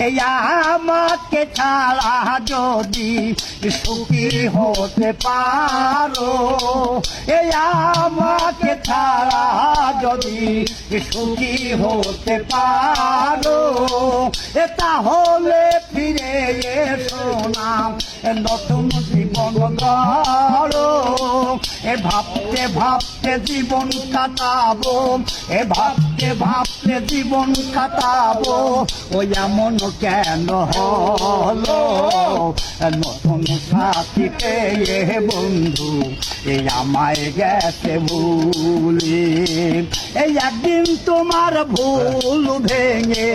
এই আমাকে ছাড়া যদি সুখী হতে পারো, এই আমাকে ছাড়া যদি সুখী হতে পারো, তাহলে ফিরে এসো না, নতুন জীবন গড়ো। ভাবতে ভাবতে জীবন কাটাবো, ভাবতে ভাবতে জীবন কাটাবো, ওই এমন কেন হলো? নতুন সাথী পেয়ে বন্ধু এই আমায় গেছে ভুলে। এই একদিন তোমার ভুল ভেঙে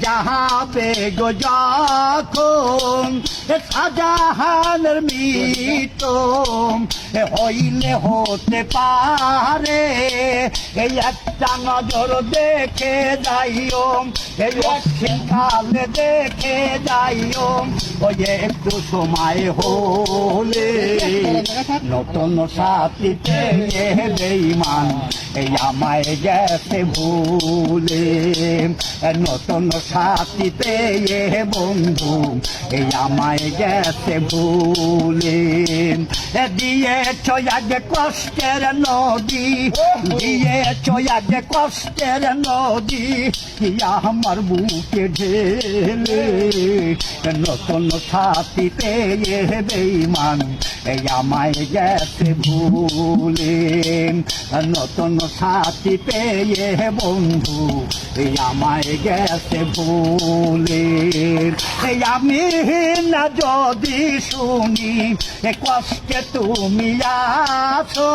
যাহাবে গো যখন, শাহজাহানের মৃত্যু হইলে হতে পারে, এই একটা নজর দেখে যাইও, এই অসীমকালে দেখে যাইও, ওই একটু সময় হলে নতুন সাথী পেয়ে বেঈমান এই আমায় গেছে ভুলে। নতুন সাথী পেয়ে বন্ধু এই আমায় গেছে ভুলে। দিয়েছ আগে কষ্টের নদী, দিয়েছ আগে কষ্টের নদী, আমার বুকে ঢেলে। নতুন সাথী পেয়ে বেঈমান এই আমায় গেছে ভুলে। নতুন সাথী পেয়ে বন্ধু এই আমায় গেছে ভুলে। আমি না যদি শুনি কষ্টে তুমি আছো,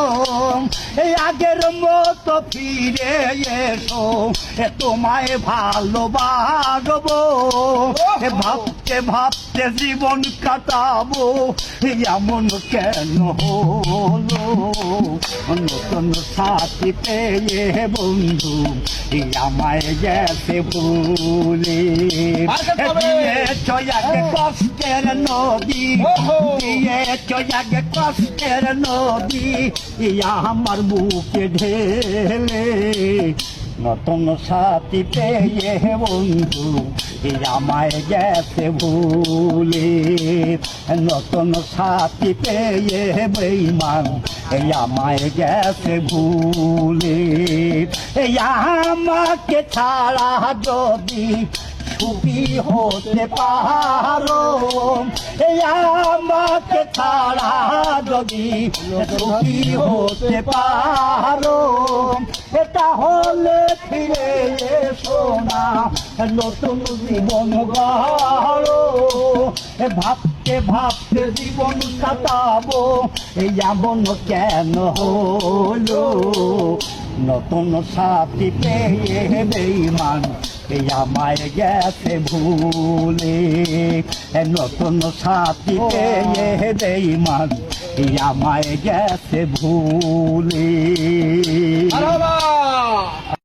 আগের মতো ফিরে এসো, তোমায় ভালোবাসবো। ভাবতে ভাবতে জীবন কাটাবো, এমন কেন হলো? নতুন সাথী পেয়ে বন্ধু আমায় গেছে ভুলে। দিয়েছ আগে কষ্টের নদী, দিয়েছ আগে কষ্টের নদী, আমার বুকে ঢেলে। নতুন সাথী পেয়ে বন্ধু আমায় গেছে ভুলে। নতুন সাথী পেয়ে বেঈমান আমায় গেছে ভুলে। আমাকে ছাড়া যদি সুখী হতে পারো, আমাকে ছাড়া যদি সুখী হতে পারো, তাহলে ফিরে এসো না, নতুন জীবন গড়ো। ভাবতে ভাবতে জীবন কাটাবো, এমন কেন হলো? নতুন সাথী পেয়ে বেঈমান আমায় গেছে ভুলে। নতুন সাথী পেয়ে বেঈমান আমায় গেছে ভুলে।